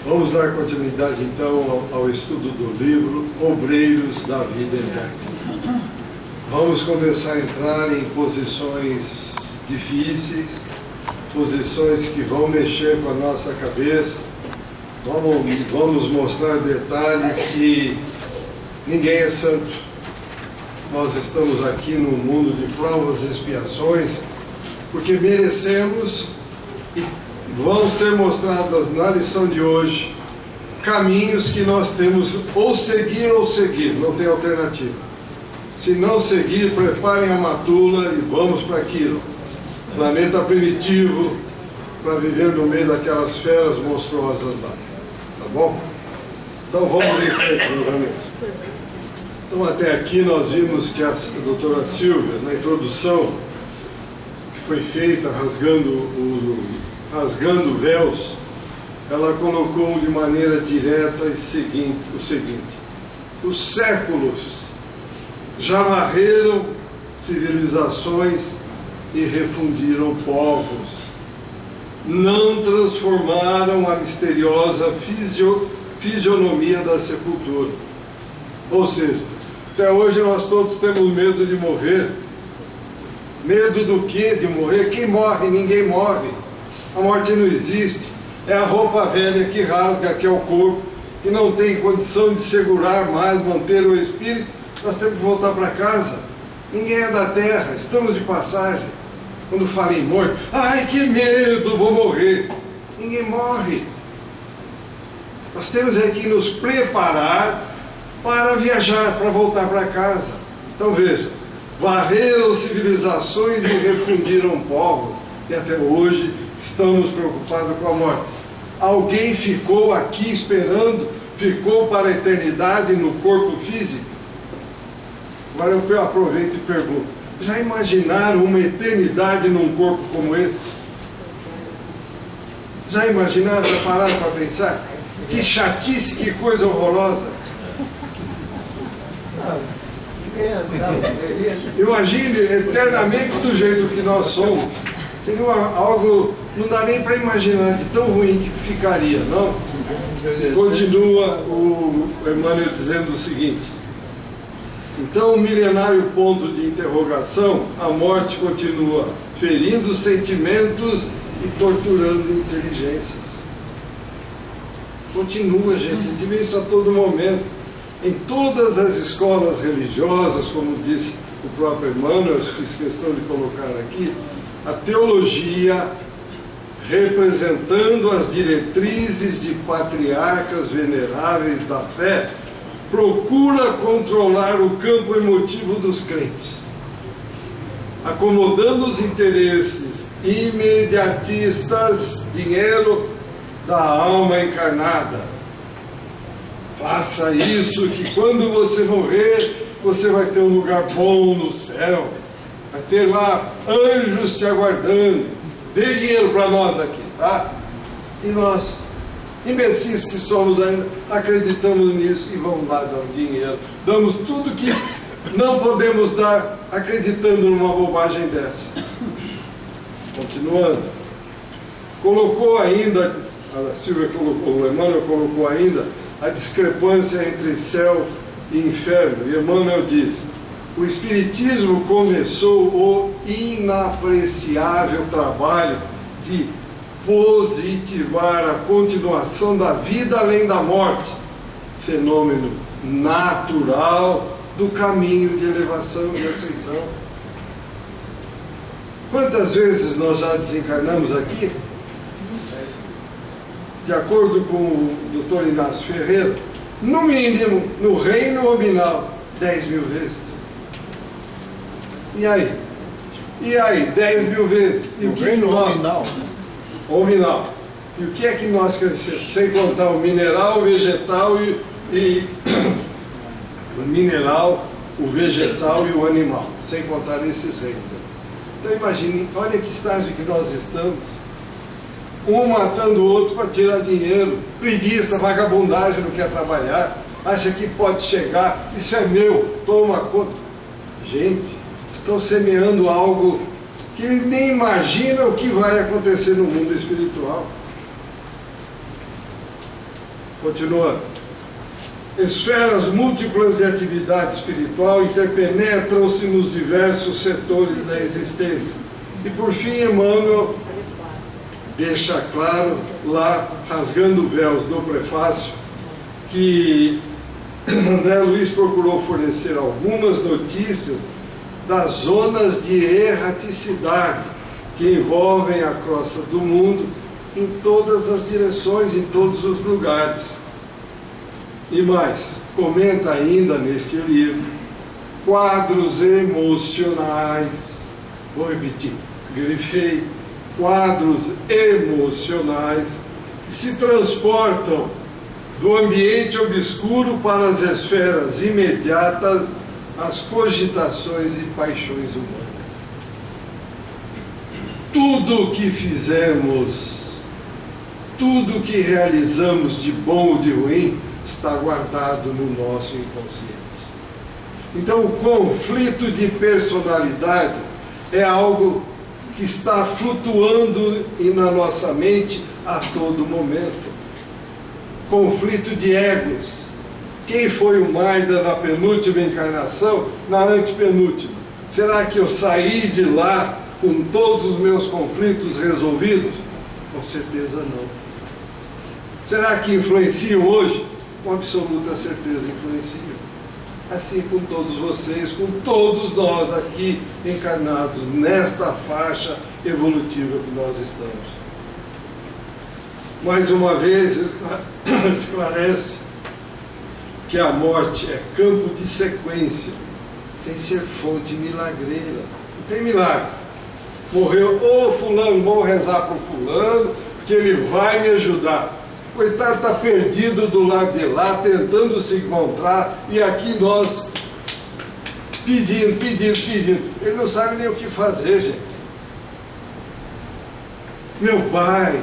Vamos dar continuidade então ao estudo do livro Obreiros da Vida Eterna. Vamos começar a entrar em posições difíceis, posições que vão mexer com a nossa cabeça. Vamos mostrar detalhes que ninguém é santo. Nós estamos aqui num mundo de provas e expiações, porque merecemos, e vão ser mostradas na lição de hoje caminhos que nós temos ou seguir, não tem alternativa. Se não seguir, preparem a matula e vamos para aquilo. Planeta primitivo, para viver no meio daquelas feras monstruosas lá. Tá bom? Então vamos em frente, novamente. Então até aqui nós vimos que a doutora Silvia, na introdução que foi feita rasgando véus, ela colocou de maneira direta o seguinte: os séculos já varreram civilizações e refundiram povos, não transformaram a misteriosa fisionomia da sepultura. Ou seja, até hoje nós todos temos medo de morrer. Medo do quê? De morrer? Quem morre? Ninguém morre. A morte não existe. É a roupa velha que rasga, que é o corpo, que não tem condição de segurar mais, manter o espírito. Nós temos que voltar para casa. Ninguém é da terra, estamos de passagem. Quando fala em morte, ai que medo, vou morrer. Ninguém morre. Nós temos que nos preparar para viajar, para voltar para casa. Então veja, varreram civilizações e refundiram povos. E até hoje estamos preocupados com a morte. Alguém ficou aqui esperando, ficou para a eternidade no corpo físico? Agora eu aproveito e pergunto, já imaginaram uma eternidade num corpo como esse? Já imaginaram, já pararam para pensar? Que chatice, que coisa horrorosa! Imagine eternamente do jeito que nós somos. Seria algo, não dá nem para imaginar de tão ruim que ficaria, não? Continua o Emmanuel dizendo o seguinte: então o milenário ponto de interrogação, a morte continua ferindo sentimentos e torturando inteligências. Continua, gente, a gente vê isso a todo momento. Em todas as escolas religiosas, como disse o próprio Emmanuel, eu fiz questão de colocar aqui, a teologia, representando as diretrizes de patriarcas veneráveis da fé, procura controlar o campo emotivo dos crentes, acomodando os interesses imediatistas, dinheiro, da alma encarnada. Faça isso, que quando você morrer, você vai ter um lugar bom no céu, vai ter lá anjos te aguardando. Dê dinheiro para nós aqui, tá? E nós, imbecis que somos ainda, acreditamos nisso e vamos lá dar o dinheiro. Damos tudo que não podemos dar, acreditando numa bobagem dessa. Continuando. Colocou ainda, a Silvia colocou, o Emmanuel colocou ainda a discrepância entre céu e inferno. E Emmanuel diz: o Espiritismo começou o inapreciável trabalho de positivar a continuação da vida além da morte, fenômeno natural do caminho de elevação e ascensão. Quantas vezes nós já desencarnamos aqui? De acordo com o Dr. Inácio Ferreira, no mínimo, no reino nominal, 10 mil vezes. E aí? E aí, 10 mil vezes? E o reino nominal? Nominal. E o que é que nós crescemos? Sem contar o mineral, o vegetal e o mineral, o vegetal e o animal. Sem contar esses reinos. Então imagine, olha que estágio que nós estamos. Um matando o outro para tirar dinheiro, preguiça, vagabundagem, não quer trabalhar, acha que pode chegar, isso é meu, toma conta. Gente, estão semeando algo que eles nem imaginam o que vai acontecer no mundo espiritual. Continuando. Esferas múltiplas de atividade espiritual interpenetram-se nos diversos setores da existência. E por fim, Emmanuel deixa claro, lá, rasgando véus no prefácio, que André Luiz procurou fornecer algumas notícias das zonas de erraticidade que envolvem a crosta do mundo em todas as direções, em todos os lugares. E mais, comenta ainda neste livro, quadros emocionais, vou repetir, grifei, quadros emocionais que se transportam do ambiente obscuro para as esferas imediatas, as cogitações e paixões humanas. Tudo o que fizemos, tudo o que realizamos de bom ou de ruim, está guardado no nosso inconsciente. Então, o conflito de personalidades é algo que está flutuando na nossa mente a todo momento. Conflito de egos. Quem foi o Maida na penúltima encarnação, na antepenúltima? Será que eu saí de lá com todos os meus conflitos resolvidos? Com certeza não. Será que influenciam hoje? Com absoluta certeza influenciam. Assim com todos vocês, com todos nós aqui encarnados nesta faixa evolutiva que nós estamos. Mais uma vez, esclarece que a morte é campo de sequência, sem ser fonte milagreira. Não tem milagre. Morreu, ô fulano, vou rezar para o fulano, que ele vai me ajudar. Coitado, está perdido do lado de lá, tentando se encontrar, e aqui nós pedindo. Ele não sabe nem o que fazer, gente. Meu pai,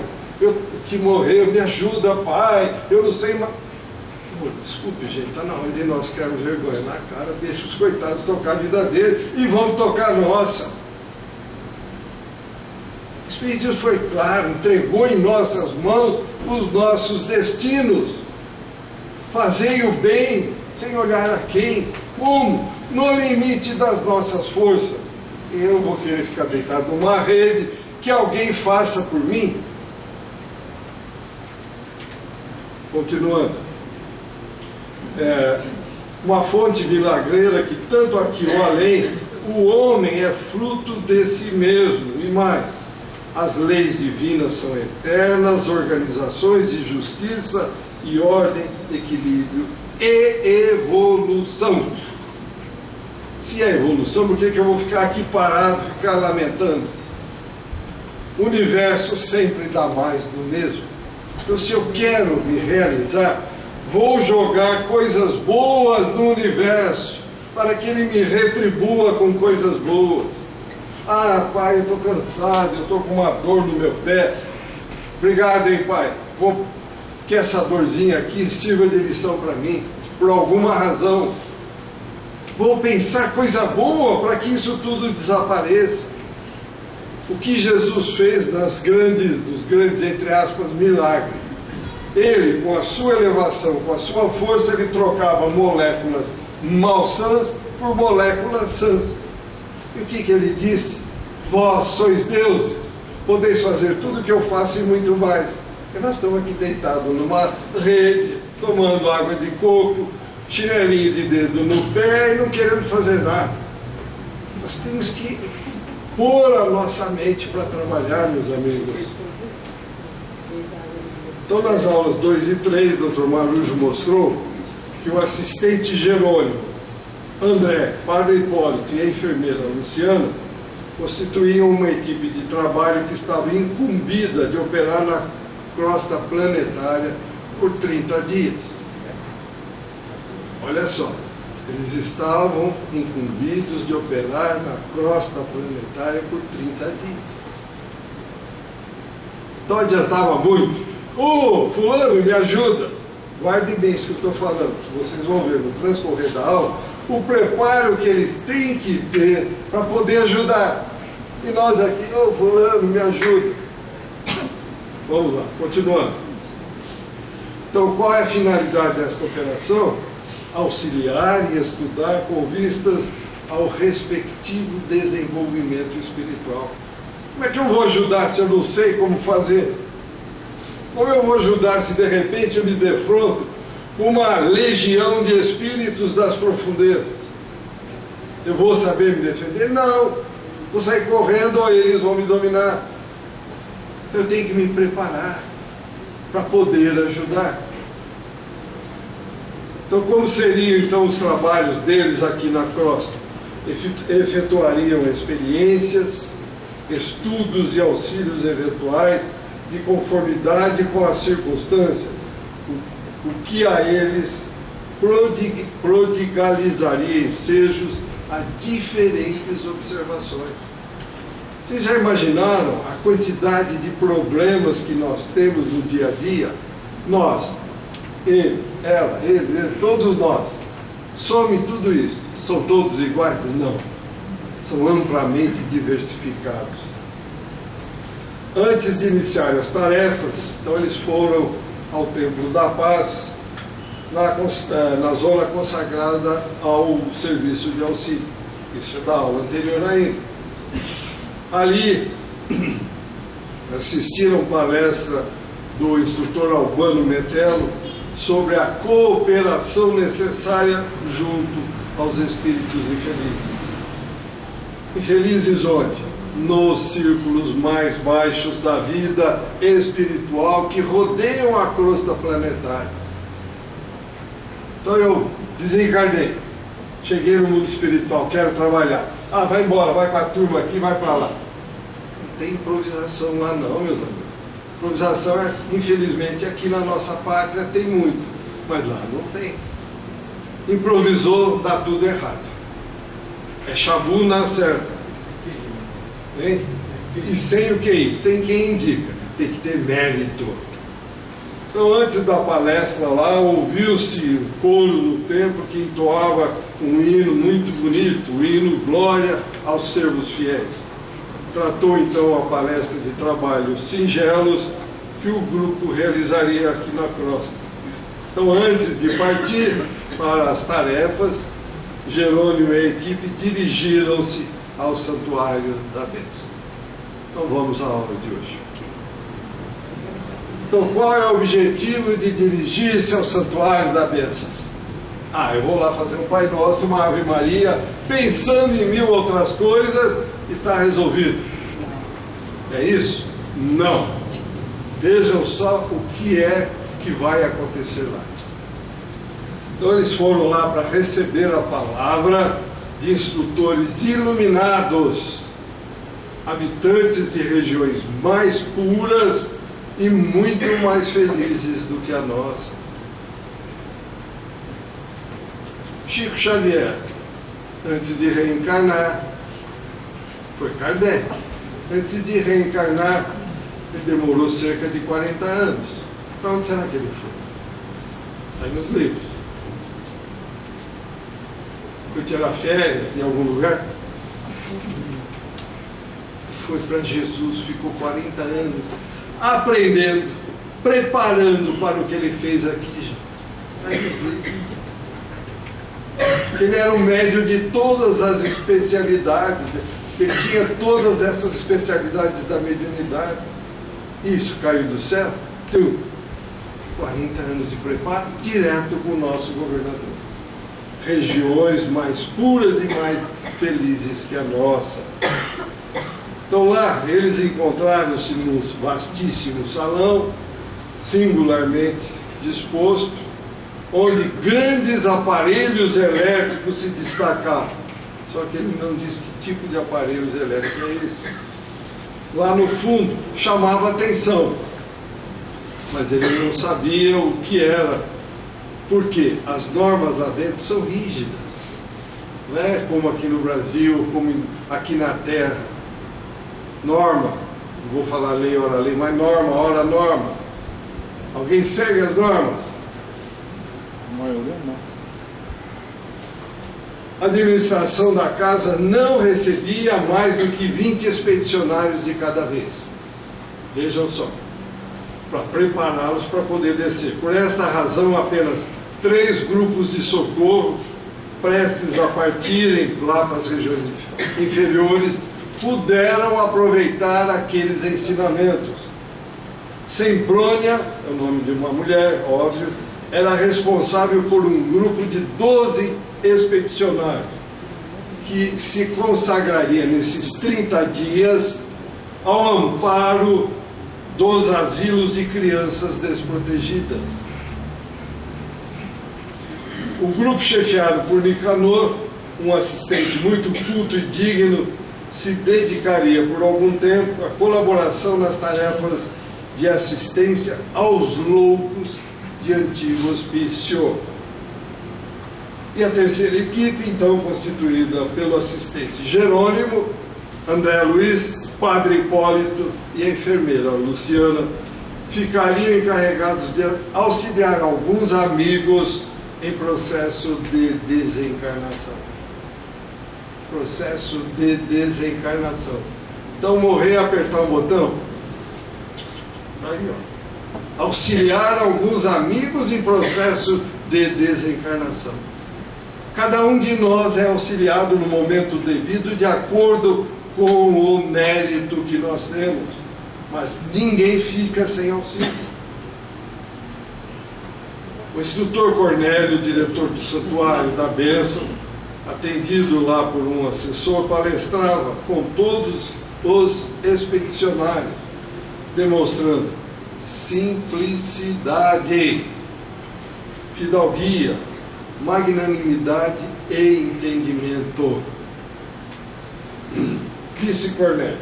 que morreu, me ajuda, pai, eu não sei mais. Desculpe, gente, está na hora de nós criarmos vergonha na cara, deixa os coitados tocar a vida deles e vamos tocar a nossa. O Espiritismo foi claro, entregou em nossas mãos os nossos destinos. Fazei o bem sem olhar a quem, como, no limite das nossas forças. Eu vou querer ficar deitado numa rede que alguém faça por mim. Continuando. Uma fonte milagreira que tanto aqui ou além, o homem é fruto de si mesmo. E mais, as leis divinas são eternas, organizações de justiça e ordem, equilíbrio e evolução. Se é evolução, por que eu vou ficar aqui parado, ficar lamentando? O universo sempre dá mais do mesmo. Então, se eu quero me realizar, vou jogar coisas boas no universo, para que ele me retribua com coisas boas. Ah, pai, eu estou cansado, eu estou com uma dor no meu pé. Obrigado, hein, pai. Vou que essa dorzinha aqui sirva de lição para mim, por alguma razão. Vou pensar coisa boa para que isso tudo desapareça. O que Jesus fez nos grandes, entre aspas, milagres. Ele, com a sua elevação, com a sua força, ele trocava moléculas malsãs por moléculas sãs. E o que ele disse? Vós sois deuses, podeis fazer tudo o que eu faço e muito mais. E nós estamos aqui deitados numa rede, tomando água de coco, chinelinho de dedo no pé e não querendo fazer nada. Nós temos que pôr a nossa mente para trabalhar, meus amigos. Então, nas aulas 2 e 3, o Dr. Marujo mostrou que o assistente Jerônimo, André, Padre Hipólito e a enfermeira Luciana constituíam uma equipe de trabalho que estava incumbida de operar na crosta planetária por 30 dias. Olha só, eles estavam incumbidos de operar na crosta planetária por 30 dias. Então adiantava muito. Fulano, me ajuda. Guarde bem isso que eu estou falando, que vocês vão ver no transcorrer da aula, o preparo que eles têm que ter para poder ajudar. E nós aqui, fulano, me ajuda. Vamos lá, continuando. Então, qual é a finalidade desta operação? Auxiliar e estudar com vistas ao respectivo desenvolvimento espiritual. Como é que eu vou ajudar se eu não sei como fazer? Como eu vou ajudar se de repente eu me defronto com uma legião de espíritos das profundezas? Eu vou saber me defender? Não. Vou sair correndo ou eles vão me dominar. Eu tenho que me preparar para poder ajudar. Então, como seriam então os trabalhos deles aqui na crosta? Efetuariam experiências, estudos e auxílios eventuais de conformidade com as circunstâncias, o que a eles prodigalizaria ensejos a diferentes observações. Vocês já imaginaram a quantidade de problemas que nós temos no dia a dia? Nós, ele, ela, ele, todos nós. Some tudo isso. São todos iguais? Não. São amplamente diversificados. Antes de iniciar as tarefas, então eles foram ao Templo da Paz, na zona consagrada ao serviço de auxílio. Isso é da aula anterior ainda. Ali assistiram palestra do instrutor Albano Metelo sobre a cooperação necessária junto aos espíritos infelizes. Infelizes onde? Nos círculos mais baixos da vida espiritual que rodeiam a crosta planetária. Então eu desencarnei, cheguei no mundo espiritual, quero trabalhar. Ah, vai embora, vai com a turma aqui, vai para lá. Não tem improvisação lá não, meus amigos. Improvisação, infelizmente, aqui na nossa pátria tem muito, mas lá não tem. Improvisou, dá tudo errado. É chabu na certa. Hein? E sem o QI, sem quem indica. Tem que ter mérito. Então, antes da palestra lá, ouviu-se um coro no templo que entoava um hino muito bonito, o hino Glória aos Servos Fiéis. Tratou então a palestra de trabalhos singelos que o grupo realizaria aqui na crosta. Então, antes de partir para as tarefas, Jerônimo e a equipe dirigiram-se ao Santuário da Bênção. Então, vamos à aula de hoje. Então, qual é o objetivo de dirigir-se ao Santuário da Bênção? Ah, eu vou lá fazer um Pai Nosso, uma Ave Maria, pensando em 1000 outras coisas e está resolvido. É isso? Não. Vejam só o que é que vai acontecer lá. Então eles foram lá para receber a palavra de instrutores iluminados, habitantes de regiões mais puras e muito mais felizes do que a nossa. Chico Xavier, antes de reencarnar, foi Kardec. Antes de reencarnar, ele demorou cerca de 40 anos. Para onde será que ele foi? Está aí nos livros. Foi tirar férias em algum lugar? Foi para Jesus, ficou 40 anos aprendendo, preparando para o que ele fez aqui. Está aí nos livros. Ele era o médium de todas as especialidades, ele tinha todas essas especialidades da mediunidade. Isso caiu do céu? 40 anos de preparo, direto com o nosso governador. Regiões mais puras e mais felizes que a nossa. Então lá, eles encontraram-se num vastíssimo salão, singularmente disposto, onde grandes aparelhos elétricos se destacavam. Só que ele não diz que tipo de aparelhos elétricos é esse. Lá no fundo, chamava atenção, mas ele não sabia o que era, porque as normas lá dentro são rígidas. Não é como aqui no Brasil, como aqui na Terra. Norma, não vou falar lei, hora lei, mas norma, hora norma. Alguém segue as normas? A maioria não. A administração da casa não recebia mais do que 20 expedicionários de cada vez. Vejam só. para prepará-los para poder descer. Por esta razão, apenas 3 grupos de socorro, prestes a partirem lá para as regiões inferiores, puderam aproveitar aqueles ensinamentos. Semprônia, é o nome de uma mulher, óbvio, era responsável por um grupo de 12 expedicionários, que se consagraria nesses 30 dias ao amparo dos asilos de crianças desprotegidas. O grupo chefiado por Nicanor, um assistente muito culto e digno, se dedicaria por algum tempo à colaboração nas tarefas de assistência aos loucos de antigo hospício. E a terceira equipe, então, constituída pelo assistente Jerônimo, André Luiz, Padre Hipólito e a enfermeira Luciana, ficariam encarregados de auxiliar alguns amigos em processo de desencarnação. Processo de desencarnação. Então, morrer e apertar um botão? Aí, ó. Auxiliar alguns amigos em processo de desencarnação. Cada um de nós é auxiliado no momento devido, de acordo com o mérito que nós temos. Mas ninguém fica sem auxílio. O instrutor Cornélio, diretor do Santuário da Bênção, atendido lá por um assessor, palestrava com todos os expedicionários, demonstrando simplicidade, fidalguia, magnanimidade e entendimento. Disse Cornélio: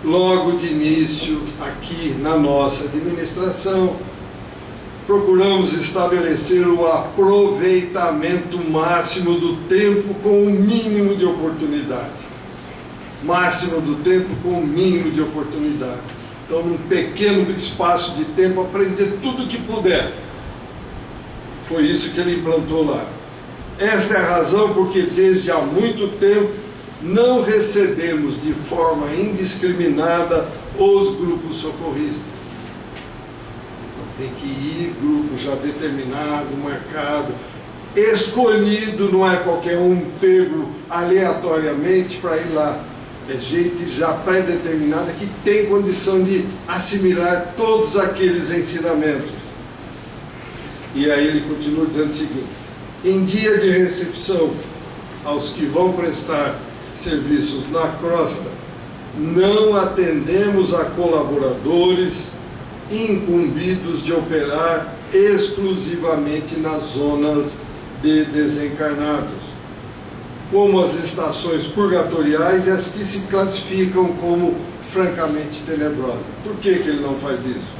logo de início, aqui na nossa administração, procuramos estabelecer o aproveitamento máximo do tempo com o mínimo de oportunidade. Máximo do tempo com o mínimo de oportunidade. Então, num pequeno espaço de tempo, aprender tudo o que puder. Foi isso que ele implantou lá. Esta é a razão porque desde há muito tempo não recebemos de forma indiscriminada os grupos socorristas. Tem que ir grupo já determinado, marcado, escolhido, não é qualquer um pego aleatoriamente para ir lá. É gente já pré-determinada que tem condição de assimilar todos aqueles ensinamentos. E aí ele continua dizendo o seguinte: em dia de recepção aos que vão prestar serviços na crosta, não atendemos a colaboradores incumbidos de operar exclusivamente nas zonas de desencarnados, como as estações purgatoriais e as que se classificam como francamente tenebrosas. Por que ele não faz isso?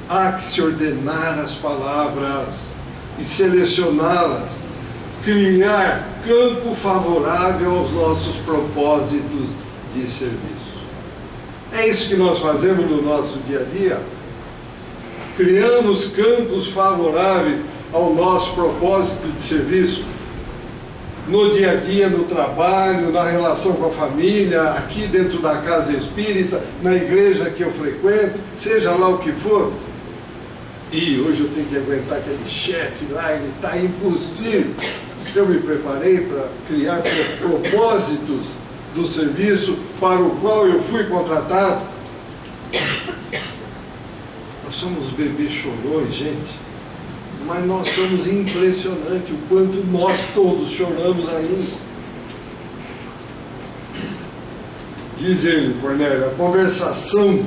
Há que se ordenar as palavras e selecioná-las, criar campo favorável aos nossos propósitos de serviço. É isso que nós fazemos no nosso dia a dia. Criamos campos favoráveis ao nosso propósito de serviço, no dia a dia, no trabalho, na relação com a família, aqui dentro da casa espírita, na igreja que eu frequento, seja lá o que for. E hoje eu tenho que aguentar aquele chefe lá, ele está impossível. Eu me preparei para criar propósitos do serviço para o qual eu fui contratado. Nós somos bebês chorões, gente, mas nós somos impressionantes o quanto nós todos choramos ainda. Diz ele, Cornélio, a conversação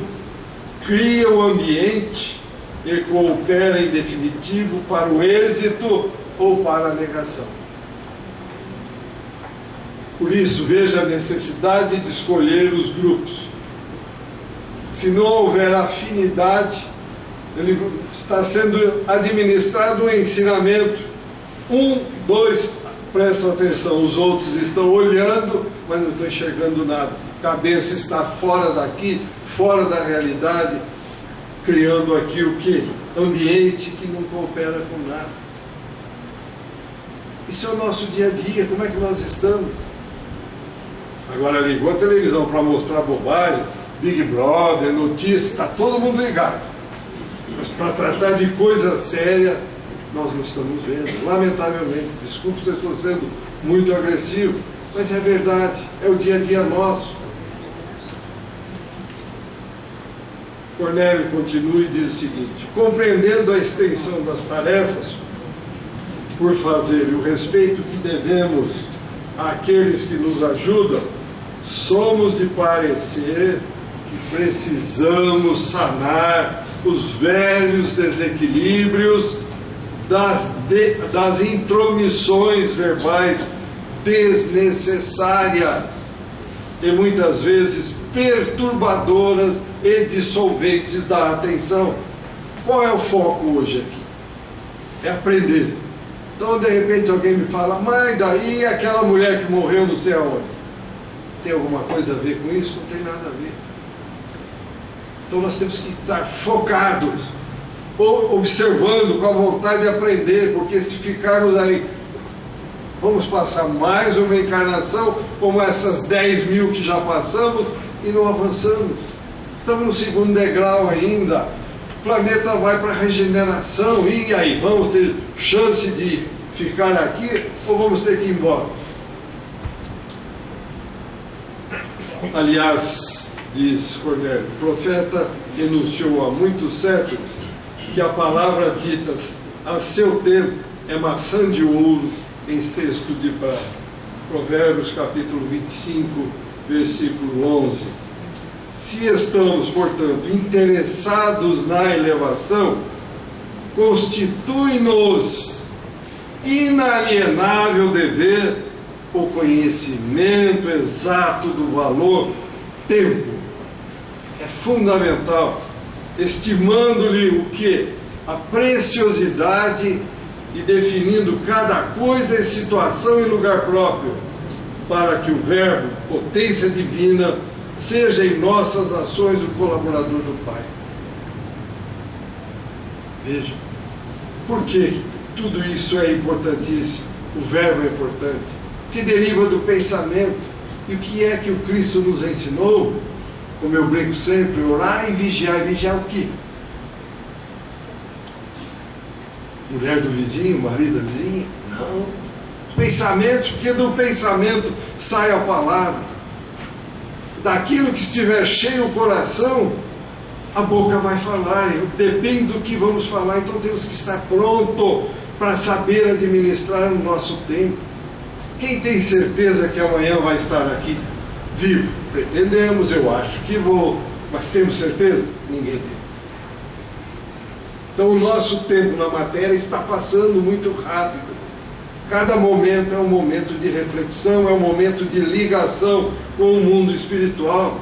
cria o ambiente e coopera em definitivo para o êxito ou para a negação. Por isso, veja a necessidade de escolher os grupos. Se não houver afinidade, ele está sendo administrado um ensinamento. 1, 2, prestam atenção, os outros estão olhando, mas não estão enxergando nada. A cabeça está fora daqui, fora da realidade, criando aqui o que? Ambiente que não coopera com nada. Isso é o nosso dia a dia, como é que nós estamos? Agora ligou a televisão para mostrar bobagem, Big Brother, notícia, está todo mundo ligado. Mas para tratar de coisa séria, nós não estamos vendo. Lamentavelmente, desculpe se eu estou sendo muito agressivo, mas é verdade, é o dia a dia nosso. Cornélio continua e diz o seguinte: compreendendo a extensão das tarefas por fazer e o respeito que devemos àqueles que nos ajudam, somos de parecer que precisamos sanar os velhos desequilíbrios das intromissões verbais desnecessárias e muitas vezes perturbadoras e dissolventes da atenção. Qual é o foco hoje aqui? É aprender. Então, de repente, alguém me fala: mas daí aquela mulher que morreu não sei aonde. Tem alguma coisa a ver com isso? Não tem nada a ver. Então nós temos que estar focados, observando, com a vontade de aprender, porque se ficarmos aí, vamos passar mais uma encarnação, como essas 10 mil que já passamos, e não avançamos. Estamos no segundo degrau ainda. O planeta vai para a regeneração, e aí? Vamos ter chance de ficar aqui ou vamos ter que ir embora? Aliás, diz Cornélio, o profeta enunciou há muitos séculos que a palavra dita a seu tempo é maçã de ouro em cesto de prata. Provérbios capítulo 25, versículo 11. Se estamos, portanto, interessados na elevação, constitui-nos inalienável dever o conhecimento exato do valor tempo. É fundamental, estimando-lhe o que? A preciosidade e definindo cada coisa em situação e lugar próprio, para que o verbo, potência divina, seja em nossas ações o colaborador do Pai. Veja, por que tudo isso é importantíssimo? O verbo é importante, que deriva do pensamento. E o que é que o Cristo nos ensinou? Como eu brinco sempre, orar e vigiar. E vigiar o quê? Mulher do vizinho, marido da vizinha? Não. Pensamento, porque do pensamento sai a palavra. Daquilo que estiver cheio o coração, a boca vai falar. Depende do que vamos falar, então temos que estar pronto para saber administrar o nosso tempo. Quem tem certeza que amanhã vai estar aqui vivo? Pretendemos, eu acho que vou, mas temos certeza? Ninguém tem. Então o nosso tempo na matéria está passando muito rápido. Cada momento é um momento de reflexão, é um momento de ligação com o mundo espiritual.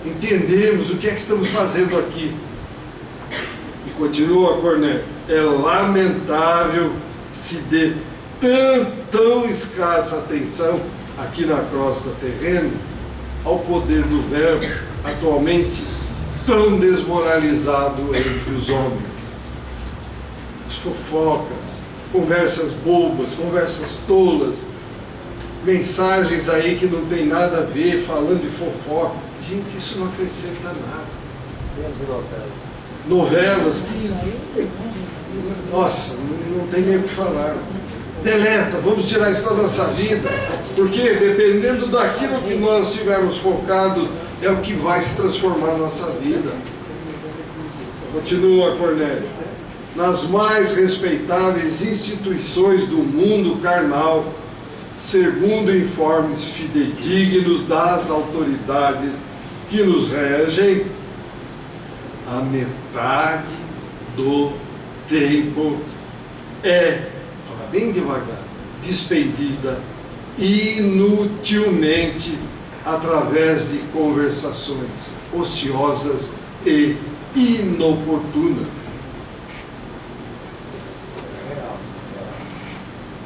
Entendemos o que é que estamos fazendo aqui. E continua Cornélio: é lamentável se dê tão escassa atenção aqui na crosta terrena ao poder do verbo, atualmente tão desmoralizado entre os homens. As fofocas, conversas bobas, conversas tolas, mensagens aí que não tem nada a ver, falando de fofoca. Gente, isso não acrescenta nada. Novelas que, nossa, não tem nem o que falar. Deleta, vamos tirar isso da nossa vida, porque dependendo daquilo que nós estivermos focados, é o que vai se transformar a nossa vida. Continua Cornélio: nas mais respeitáveis instituições do mundo carnal, segundo informes fidedignos das autoridades que nos regem, a metade do tempo é, fala bem devagar, despendida inutilmente através de conversações ociosas e inoportunas.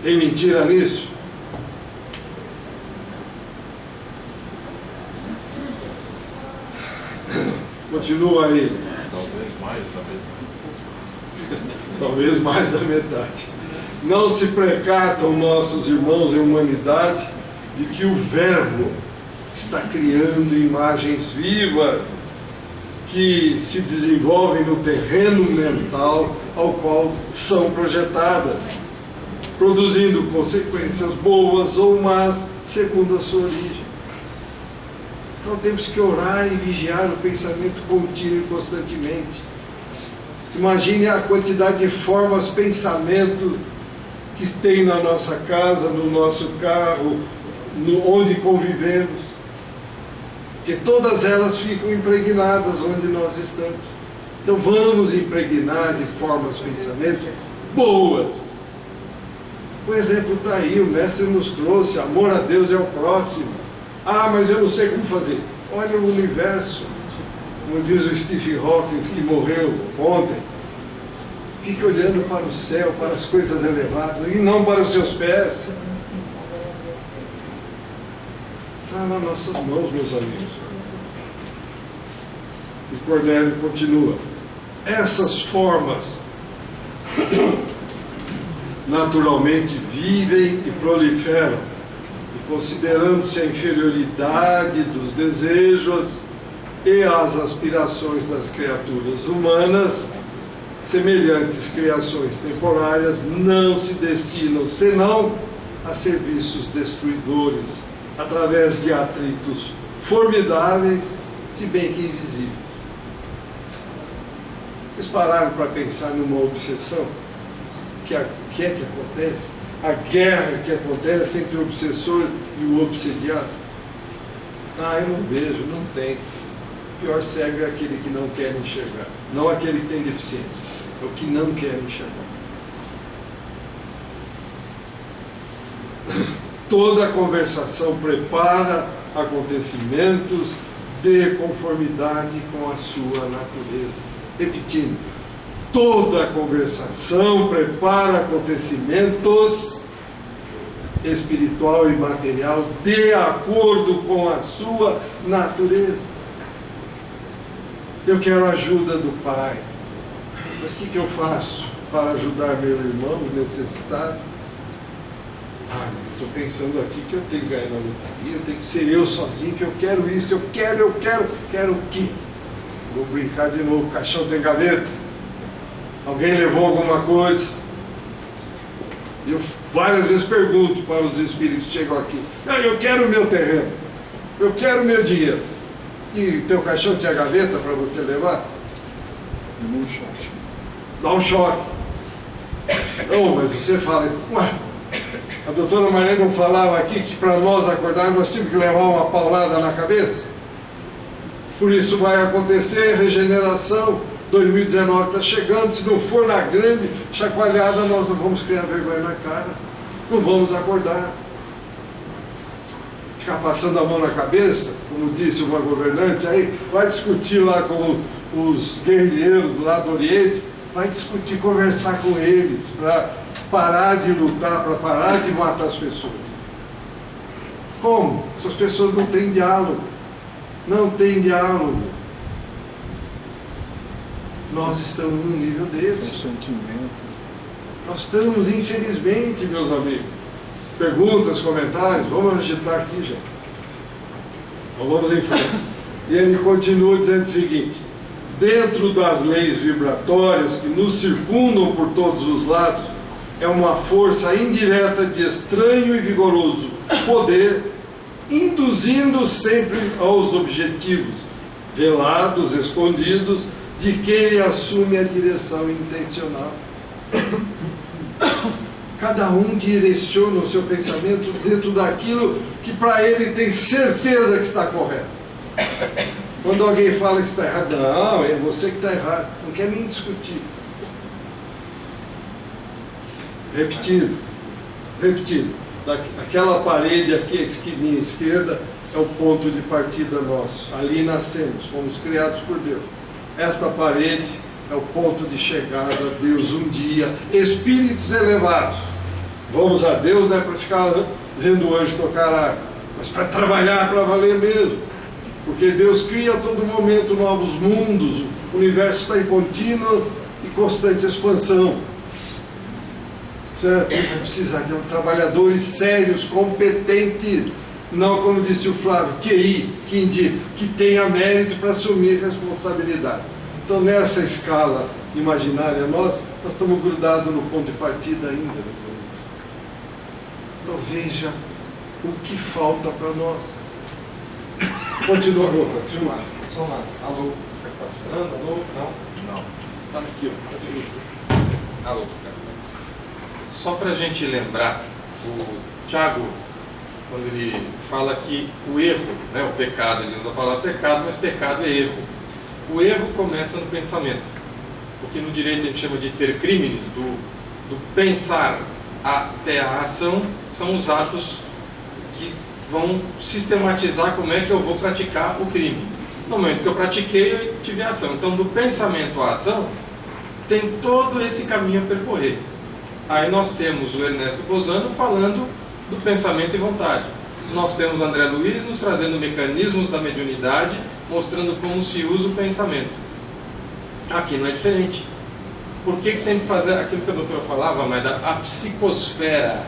Tem mentira nisso? Continua aí. Talvez mais da metade. Talvez mais da metade. Não se precatam nossos irmãos em humanidade de que o Verbo está criando imagens vivas que se desenvolvem no terreno mental ao qual são projetadas, produzindo consequências boas ou más, segundo a sua origem. Então temos que orar e vigiar o pensamento contínuo e constantemente. Imagine a quantidade de formas, pensamento que tem na nossa casa, no nosso carro, onde convivemos. Porque todas elas ficam impregnadas onde nós estamos. Então vamos impregnar de formas, pensamento boas. O exemplo está aí, o mestre nos trouxe, amor a Deus e ao próximo. Ah, mas eu não sei como fazer. Olha o universo, como diz o Stephen Hawking, que morreu ontem. Fique olhando para o céu, para as coisas elevadas, e não para os seus pés. Está nas nossas mãos, meus amigos. E Cornélio continua. Essas formas naturalmente vivem e proliferam, e considerando-se a inferioridade dos desejos e as aspirações das criaturas humanas, semelhantes criações temporárias não se destinam senão a serviços destruidores, através de atritos formidáveis, se bem que invisíveis. Vocês pararam para pensar numa obsessão? O que é que acontece? A guerra que acontece entre o obsessor e o obsediado? Ah, eu não vejo, não tem. O pior cego é aquele que não quer enxergar, não aquele que tem deficiência, é o que não quer enxergar. Toda conversação prepara acontecimentos de conformidade com a sua natureza. Repetindo, toda conversação prepara acontecimentos espiritual e material de acordo com a sua natureza. Eu quero a ajuda do Pai, mas o que eu faço para ajudar meu irmão necessitado? Ah, estou pensando aqui que eu tenho que ganhar na loteria, eu tenho que ser eu sozinho, que eu quero isso, eu quero o quê? Vou brincar de novo, o caixão tem gaveta? Alguém levou alguma coisa? Eu várias vezes pergunto para os espíritos que chegam aqui, não, eu quero o meu terreno, eu quero o meu dinheiro. E teu caixão tinha gaveta para você levar? Dá um choque. Dá um choque. Não, mas você fala, ué, a doutora Marlene não falava aqui que para nós acordarmos nós tínhamos que levar uma paulada na cabeça? Por isso vai acontecer regeneração. 2019 está chegando, se não for na grande chacoalhada, nós não vamos criar vergonha na cara, não vamos acordar. Ficar passando a mão na cabeça, como disse uma governante, aí vai discutir lá com os guerrilheiros lá do Oriente, vai discutir, conversar com eles, para parar de lutar, para parar de matar as pessoas. Como? Essas pessoas não têm diálogo. Não tem diálogo. Nós estamos num nível desse. Sentimento. Nós estamos, infelizmente, meus amigos. Perguntas, comentários, vamos agitar aqui, gente. Então vamos em frente. E ele continua dizendo o seguinte: dentro das leis vibratórias que nos circundam por todos os lados, é uma força indireta de estranho e vigoroso poder, induzindo sempre aos objetivos velados, escondidos, de quem ele assume a direção intencional. Cada um direciona o seu pensamento dentro daquilo que para ele tem certeza que está correto. Quando alguém fala que está errado, não, é você que está errado, não quer nem discutir. Repetindo, aquela parede aqui, a esquininha esquerda, é o ponto de partida nosso. Ali nascemos, fomos criados por Deus. Esta parede é o ponto de chegada a Deus um dia. Espíritos elevados. Vamos a Deus não é para ficar vendo o anjo tocar arco, mas para trabalhar, para valer mesmo. Porque Deus cria a todo momento novos mundos. O universo está em contínua e constante expansão. Certo? Vai precisar de trabalhadores sérios, competentes, Não, como disse o Flávio, QI, que indica que tenha mérito para assumir responsabilidade. Então, nessa escala imaginária nós estamos grudados no ponto de partida ainda, meus amigos. Então, veja o que falta para nós. Continua, continua. Só uma. Alô, você está funcionando? Alô? Não? Não. Está aqui, ó. Continua. Alô, cara. Só para a gente lembrar, o Tiago, quando ele fala que o erro, né, o pecado, ele usa a palavra pecado, mas pecado é erro. O erro começa no pensamento. O que no direito a gente chama de ter crimes, do pensar até a ação, são os atos que vão sistematizar como é que eu vou praticar o crime. No momento que eu pratiquei, eu tive a ação. Então, do pensamento à ação, tem todo esse caminho a percorrer. Aí nós temos o Ernesto Bozano falando do pensamento e vontade. Nós temos o André Luiz nos trazendo mecanismos da mediunidade, mostrando como se usa o pensamento. Aqui não é diferente. Por que tem que fazer aquilo que a doutora falava, mas a psicosfera?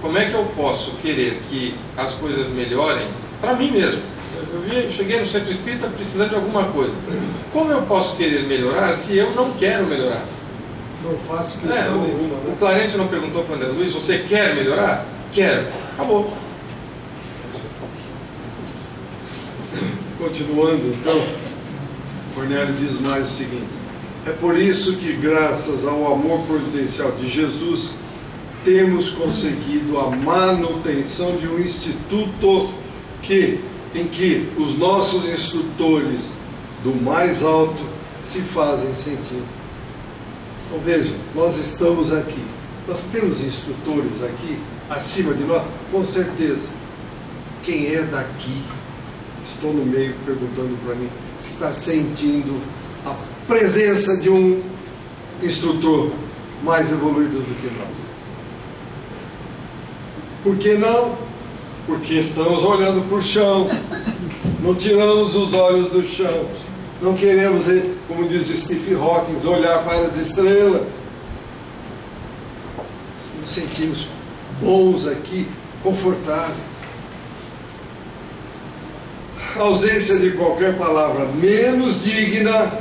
Como é que eu posso querer que as coisas melhorem para mim mesmo? Eu cheguei no centro espírita precisando de alguma coisa. Como eu posso querer melhorar se eu não quero melhorar? Não faço questão nenhuma. O Clarencio não perguntou para o André Luiz, você quer melhorar? Quero. Acabou. Continuando, então, Cornélio diz mais o seguinte: é por isso que, graças ao amor providencial de Jesus, temos conseguido a manutenção de um instituto em que os nossos instrutores do mais alto se fazem sentir. Então veja, nós estamos aqui, nós temos instrutores aqui, acima de nós, com certeza. Quem é daqui, estou no meio perguntando para mim, está sentindo a presença de um instrutor mais evoluído do que nós. Por que não? Porque estamos olhando para o chão, não tiramos os olhos do chão, não queremos, como diz Stephen Hawking, olhar para as estrelas. Nos sentimos bons aqui, confortáveis. A ausência de qualquer palavra menos digna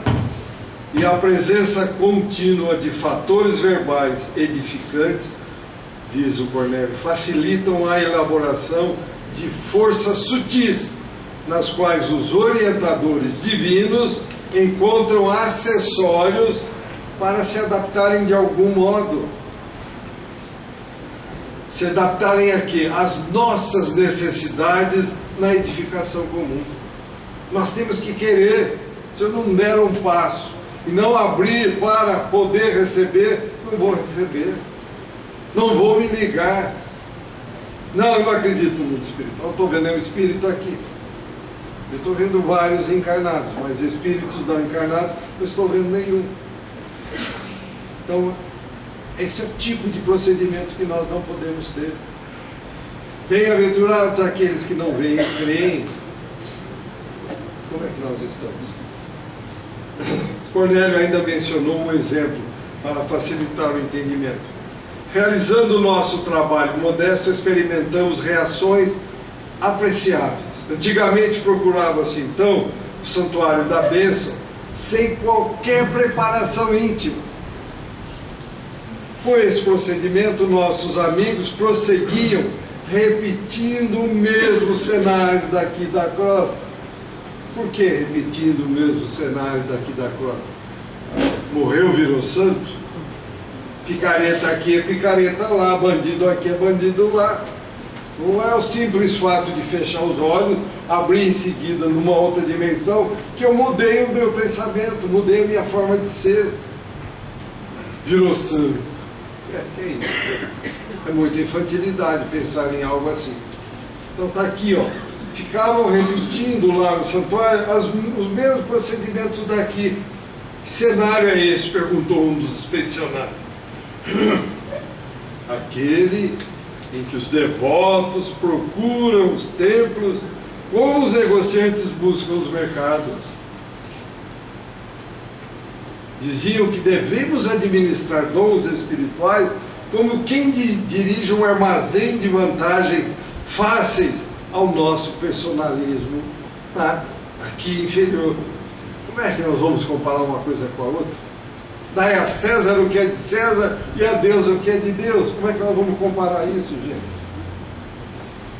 e a presença contínua de fatores verbais edificantes, diz o Cornélio, facilitam a elaboração de forças sutis, nas quais os orientadores divinos encontram acessórios para se adaptarem de algum modo. Se adaptarem a quê? Às nossas necessidades na edificação comum. Nós temos que querer. Se eu não der um passo e não abrir para poder receber, não vou receber. Não vou me ligar. Não, eu não acredito no mundo espiritual. Não estou vendo nenhum espírito aqui. Eu estou vendo vários encarnados, mas espíritos não encarnados, não estou vendo nenhum. Então, esse é o tipo de procedimento que nós não podemos ter. Bem-aventurados aqueles que não veem e creem. Como é que nós estamos? Cornélio ainda mencionou um exemplo para facilitar o entendimento. Realizando o nosso trabalho modesto, experimentamos reações apreciáveis. Antigamente procurava-se então o santuário da bênção sem qualquer preparação íntima. Com esse procedimento, nossos amigos prosseguiam repetindo o mesmo cenário daqui da crosta. Por que repetindo o mesmo cenário daqui da crosta? Morreu, virou santo? Picareta aqui é picareta lá, bandido aqui é bandido lá. Não é o simples fato de fechar os olhos, abrir em seguida numa outra dimensão, que eu mudei o meu pensamento, mudei a minha forma de ser. Virou santo. Que é isso? É muita infantilidade pensar em algo assim. Então está aqui, ó. Ficavam repetindo lá no santuário os mesmos procedimentos daqui. Que cenário é esse? Perguntou um dos expedicionários. Aquele em que os devotos procuram os templos como os negociantes buscam os mercados. Diziam que devemos administrar dons espirituais como quem dirige um armazém de vantagens fáceis ao nosso personalismo aqui inferior. Como é que nós vamos comparar uma coisa com a outra? Dai a César o que é de César e a Deus o que é de Deus. Como é que nós vamos comparar isso, gente?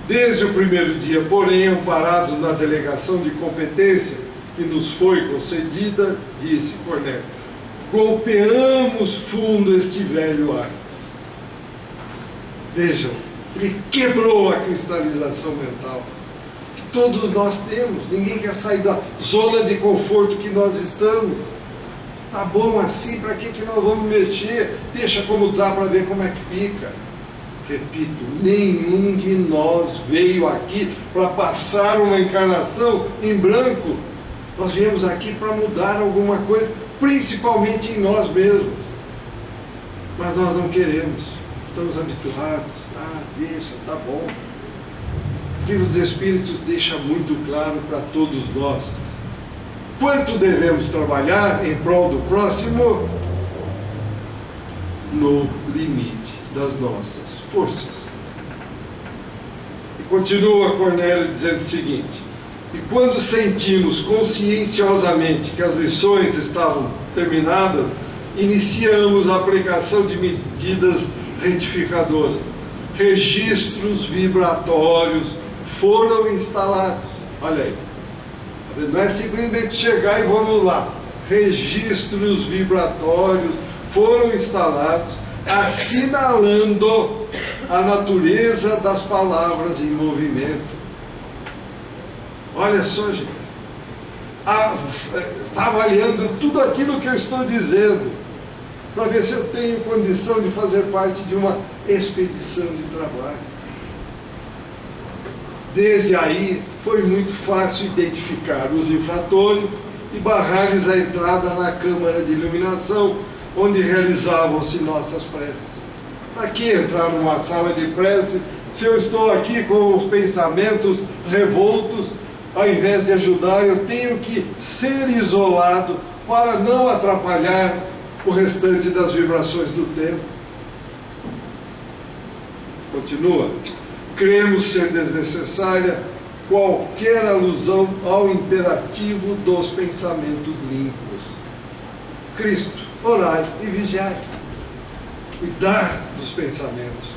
Desde o primeiro dia, porém, amparados na delegação de competência que nos foi concedida, disse Cornélio, golpeamos fundo este velho hábito. Vejam, ele quebrou a cristalização mental que todos nós temos. Ninguém quer sair da zona de conforto que nós estamos. Tá bom assim, para que nós vamos mexer? Deixa como está para ver como é que fica. Repito, nenhum de nós veio aqui para passar uma encarnação em branco. Nós viemos aqui para mudar alguma coisa, principalmente em nós mesmos. Mas nós não queremos, estamos habituados. Deixa, tá bom. O livro dos Espíritos deixa muito claro para todos nós quanto devemos trabalhar em prol do próximo no limite das nossas forças. E continua Cornélio dizendo o seguinte: e quando sentimos conscienciosamente que as lições estavam terminadas, iniciamos a aplicação de medidas retificadoras. Registros vibratórios foram instalados. Olha aí, não é simplesmente chegar e vamos lá. Registros vibratórios foram instalados, assinalando a natureza das palavras em movimento. Olha só, gente, está avaliando tudo aquilo que eu estou dizendo, para ver se eu tenho condição de fazer parte de uma expedição de trabalho. Desde aí, foi muito fácil identificar os infratores e barrar-lhes a entrada na câmara de iluminação, onde realizavam-se nossas preces. Para que entrar numa sala de prece se eu estou aqui com os pensamentos revoltos? Ao invés de ajudar, eu tenho que ser isolado para não atrapalhar o restante das vibrações do tempo. Continua. Cremos ser desnecessária qualquer alusão ao imperativo dos pensamentos limpos. Cristo, orai e vigiai. Cuidar dos pensamentos.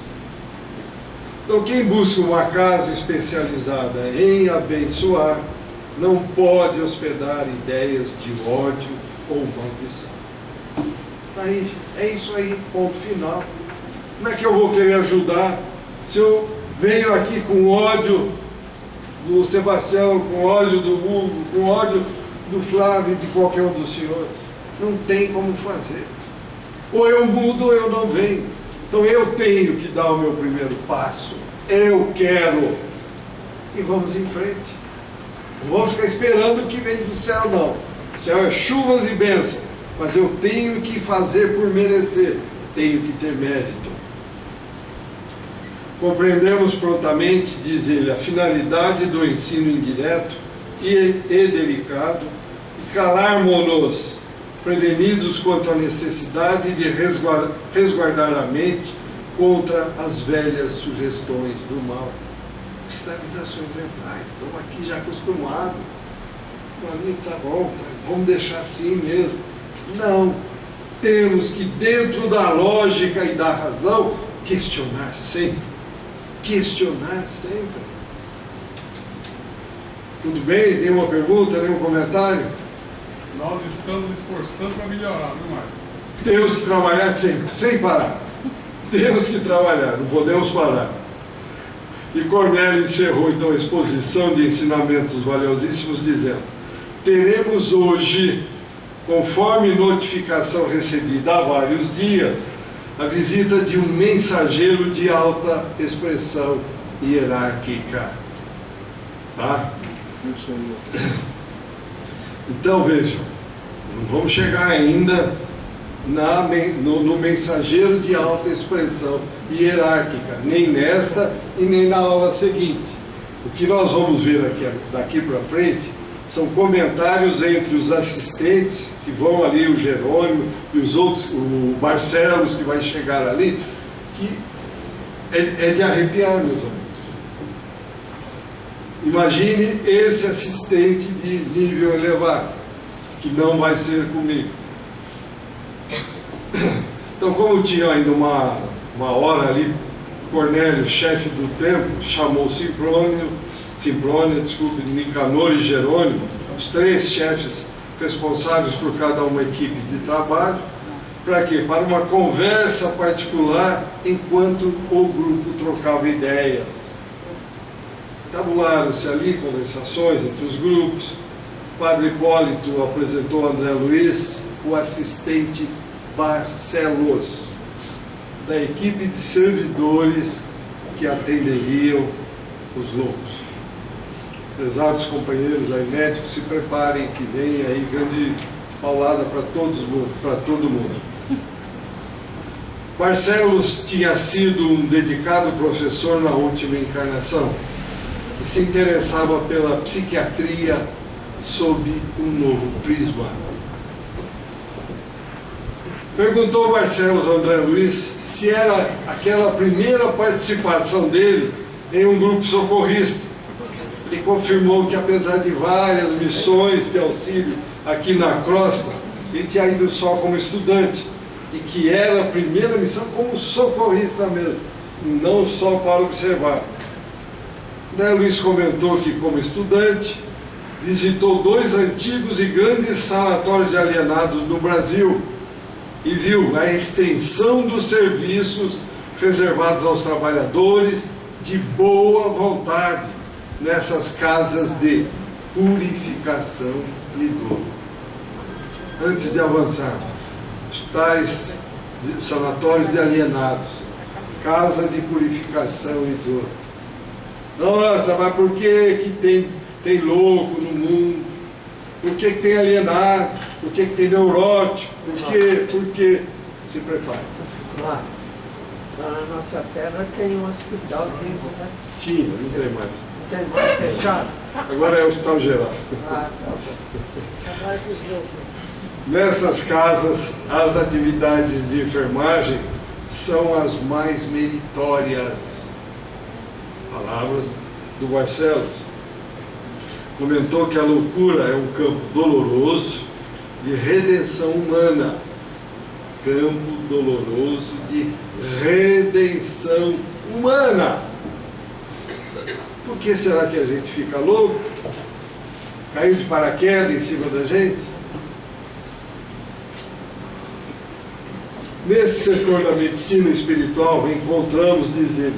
Então, quem busca uma casa especializada em abençoar, não pode hospedar ideias de ódio ou maldição. Tá aí, é isso aí, ponto final. Como é que eu vou querer ajudar se eu venho aqui com ódio do Sebastião, com ódio do Hugo, com ódio do Flávio e de qualquer um dos senhores? Não tem como fazer. Ou eu mudo ou eu não venho. Então eu tenho que dar o meu primeiro passo. Eu quero. E vamos em frente. Não vamos ficar esperando o que vem do céu, não. O céu é chuvas e bênçãos. Mas eu tenho que fazer por merecer. Tenho que ter mérito. Compreendemos prontamente, diz ele, a finalidade do ensino indireto e delicado, e calarmos-nos, prevenidos quanto à necessidade de resguardar a mente contra as velhas sugestões do mal. Cristalizações mentais, estamos aqui já acostumados. Ali está bom, vamos deixar assim mesmo. Não, temos que, dentro da lógica e da razão, questionar sempre. Questionar sempre. Tudo bem? Nenhuma pergunta, nenhum comentário? Nós estamos esforçando para melhorar, não é? Temos que trabalhar sempre, sem parar. Temos que trabalhar, não podemos parar. E Cornélio encerrou então a exposição de ensinamentos valiosíssimos dizendo: teremos hoje, conforme notificação recebida há vários dias, a visita de um mensageiro de alta expressão hierárquica. Tá? Isso aí. Então vejam, não vamos chegar ainda no mensageiro de alta expressão hierárquica, nem nesta e nem na aula seguinte. O que nós vamos ver daqui para frente são comentários entre os assistentes, que vão ali, o Jerônimo e os outros, o Barcelos, que vai chegar ali, que é de arrepiar, meus amigos. Imagine esse assistente de nível elevado, que não vai ser comigo. Então, como tinha ainda uma hora ali, Cornélio, chefe do templo, chamou Simprônio, Nicanor e Jerônimo, os 3 chefes responsáveis por cada uma equipe de trabalho. Para quê? Para uma conversa particular enquanto o grupo trocava ideias. Tabularam-se ali conversações entre os grupos. O padre Hipólito apresentou a André Luiz, o assistente Barcelos, da equipe de servidores que atenderiam os loucos. Prezados companheiros aí, médicos, se preparem que vem aí grande paulada para todo mundo. Barcelos tinha sido um dedicado professor na última encarnação e se interessava pela psiquiatria sob um novo prisma. Perguntou Barcelos a André Luiz se era aquela primeira participação dele em um grupo socorrista. Ele confirmou que, apesar de várias missões de auxílio aqui na crosta, ele tinha ido só como estudante e que era a primeira missão como socorrista mesmo, e não só para observar. André Luiz comentou que, como estudante, visitou 2 antigos e grandes sanatórios de alienados no Brasil e viu a extensão dos serviços reservados aos trabalhadores de boa vontade nessas casas de purificação e dor. Antes de avançar, hospitais, sanatórios de alienados, casa de purificação e dor. Nossa, mas por que tem louco no mundo? Por que tem alienado? Por que tem neurótico? Por que? Se prepare. Lá na nossa terra tem um hospital de visitação. Tinha, não tem mais. Não tem mais, fechado. Agora é hospital geral. Ah, tá bom. Agora que os loucos. Nessas casas, as atividades de enfermagem são as mais meritórias. Palavras do Barcelos. Comentou que a loucura é um campo doloroso de redenção humana. Campo doloroso de redenção humana. Por que será que a gente fica louco? Caiu de paraquedas em cima da gente? Nesse setor da medicina espiritual encontramos, dizendo,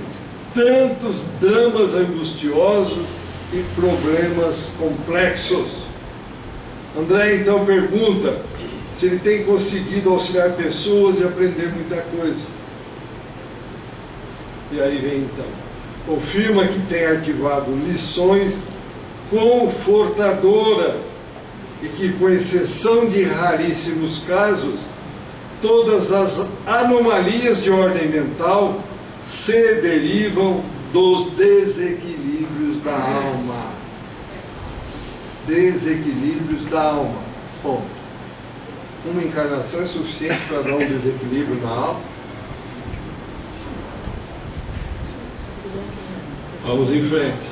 tantos dramas angustiosos e problemas complexos. André então pergunta se ele tem conseguido auxiliar pessoas e aprender muita coisa. E aí vem então, confirma que tem arquivado lições confortadoras e que, com exceção de raríssimos casos, todas as anomalias de ordem mental se derivam dos desequilíbrios da alma. Desequilíbrios da alma. Bom, uma encarnação é suficiente para dar um desequilíbrio na alma? Vamos em frente.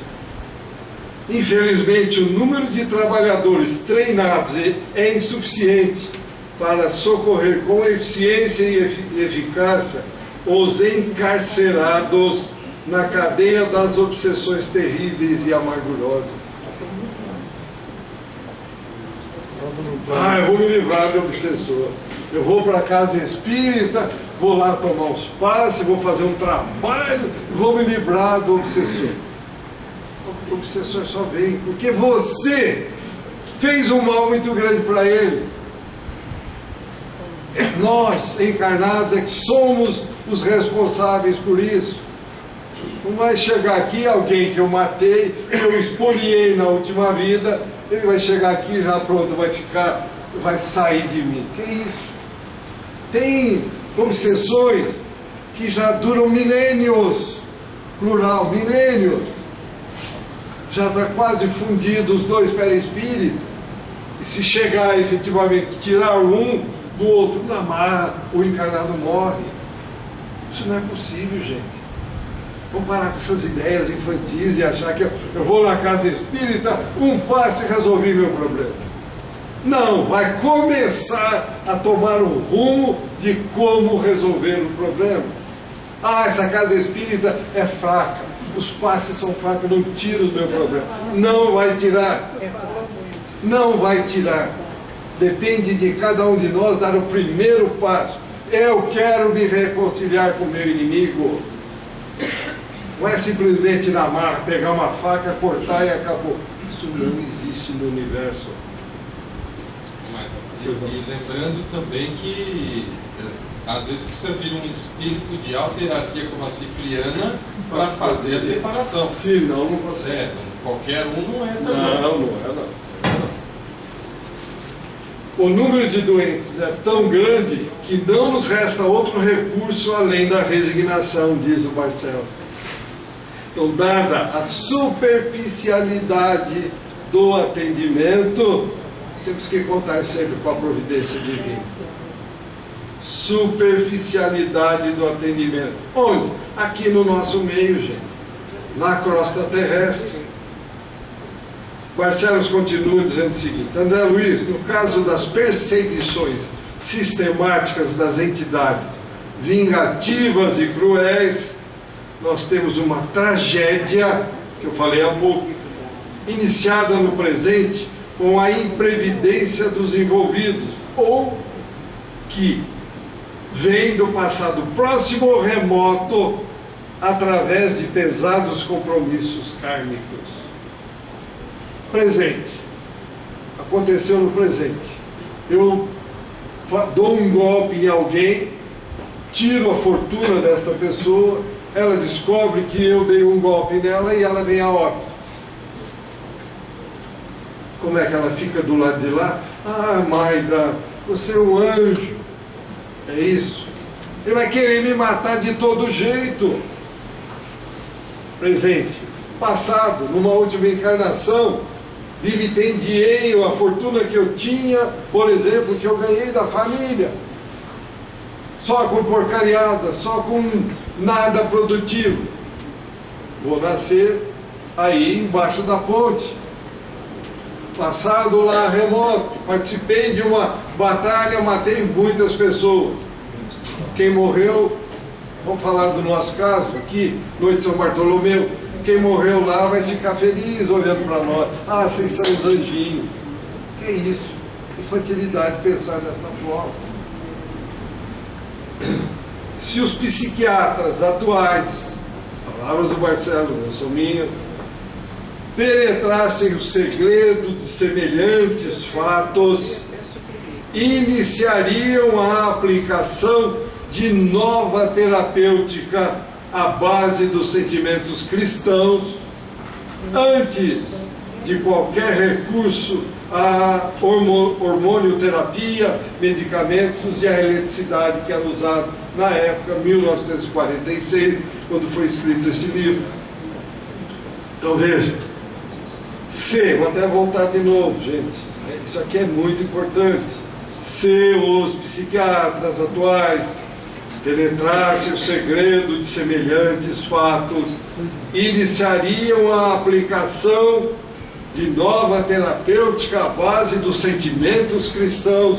Infelizmente, o número de trabalhadores treinados é insuficiente para socorrer com eficiência e eficácia os encarcerados na cadeia das obsessões terríveis e amargurosas. Eu vou me livrar do obsessor. Eu vou para a casa espírita, vou lá tomar uns passes, vou fazer um trabalho, vou me livrar do obsessor. O obsessor só vem porque você fez um mal muito grande para ele. Nós, encarnados, é que somos os responsáveis por isso. Não vai chegar aqui alguém que eu matei, que eu espoliei na última vida, ele vai chegar aqui e já pronto, vai sair de mim. Que isso? Tem obsessões que já duram milênios, plural, milênios. Já está quase fundido os dois perispíritos. E se chegar efetivamente, tirar um do outro, o encarnado morre. Isso não é possível, gente. Vamos parar com essas ideias infantis e achar que eu vou na casa espírita, um passe e resolvi meu problema. Não, vai começar a tomar o rumo de como resolver o problema. Ah, essa casa espírita é fraca, os passes são fracos, não tira o meu problema. Não vai tirar. Não vai tirar. Depende de cada um de nós dar o primeiro passo. Eu quero me reconciliar com o meu inimigo. Não é simplesmente na marra, pegar uma faca, cortar e acabou. Isso não existe no universo. E lembrando também que às vezes precisa vir um espírito de alta hierarquia como a Cipriana para fazer a separação. Se não consegue. Qualquer um não é também. Não é não. O número de doentes é tão grande que não nos resta outro recurso além da resignação, diz o Marcelo. Então, dada a superficialidade do atendimento, temos que contar sempre com a providência divina. Superficialidade do atendimento. Onde? Aqui no nosso meio, gente. Na crosta terrestre. Barcelos continua dizendo o seguinte: André Luiz, no caso das perseguições sistemáticas das entidades vingativas e cruéis, nós temos uma tragédia, que eu falei há pouco, iniciada no presente com a imprevidência dos envolvidos, ou que vem do passado próximo ou remoto através de pesados compromissos kármicos. Presente. Aconteceu no presente. Eu dou um golpe em alguém, tiro a fortuna desta pessoa, ela descobre que eu dei um golpe nela e ela vem a óbito. Como é que ela fica do lado de lá? Ah, Maida, você é um anjo. É isso. Ele vai querer me matar de todo jeito. Presente. Passado, numa última encarnação, vilipendiei a fortuna que eu tinha, por exemplo, que eu ganhei da família. Só com porcariada, só com nada produtivo. Vou nascer aí embaixo da ponte. Passado lá remoto, participei de uma batalha, matei muitas pessoas. Quem morreu, vamos falar do nosso caso aqui, Noite de São Bartolomeu. Quem morreu lá vai ficar feliz olhando para nós. Ah, vocês são os anjinhos. Que é isso? Infantilidade pensar desta forma. Se os psiquiatras atuais, palavras do Marcelo, não são minhas, penetrassem o segredo de semelhantes fatos, iniciariam a aplicação de nova terapêutica à base dos sentimentos cristãos, antes de qualquer recurso à hormonioterapia, medicamentos e à eletricidade que era usada na época, 1946, quando foi escrito esse livro. Então veja, se, vou até voltar de novo, gente, isso aqui é muito importante. Se os psiquiatras atuais penetrassem o segredo de semelhantes fatos, iniciariam a aplicação de nova terapêutica à base dos sentimentos cristãos,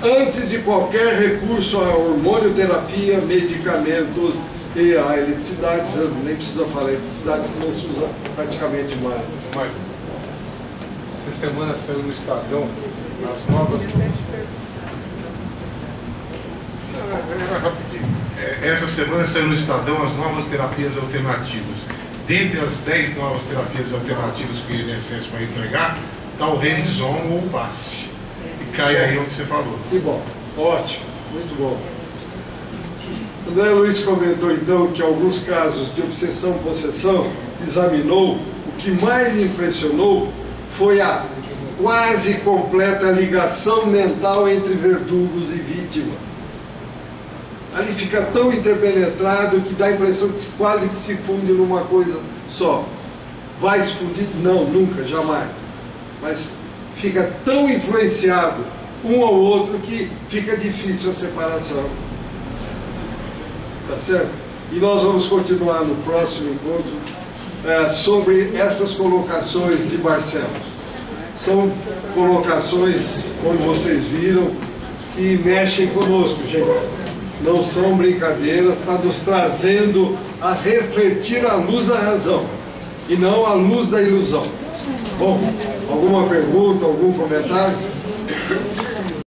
antes de qualquer recurso à hormonioterapia, medicamentos e à eletricidade. Nem precisa falar eletricidade, que não se usa praticamente mais. Marco, essa semana saiu no Estadão as novas... Rapidinho. Essa semana saiu no Estadão as novas terapias alternativas. Dentre as 10 novas terapias alternativas que o INSS vai entregar, está o Renison ou o passe. E cai aí onde você falou. Que bom, ótimo, muito bom. André Luiz comentou então que alguns casos de obsessão-possessão examinou, o que mais lhe impressionou foi a quase completa ligação mental entre verdugos e vítimas. Ali fica tão interpenetrado que dá a impressão que quase que se funde numa coisa só. Vai se fundir? Não, nunca, jamais. Mas fica tão influenciado um ao outro que fica difícil a separação. Tá certo? E nós vamos continuar no próximo encontro sobre essas colocações de Barcelos. São colocações, como vocês viram, que mexem conosco, gente. Não são brincadeiras, está nos trazendo a refletir a luz da razão e não a luz da ilusão. Bom, alguma pergunta, algum comentário?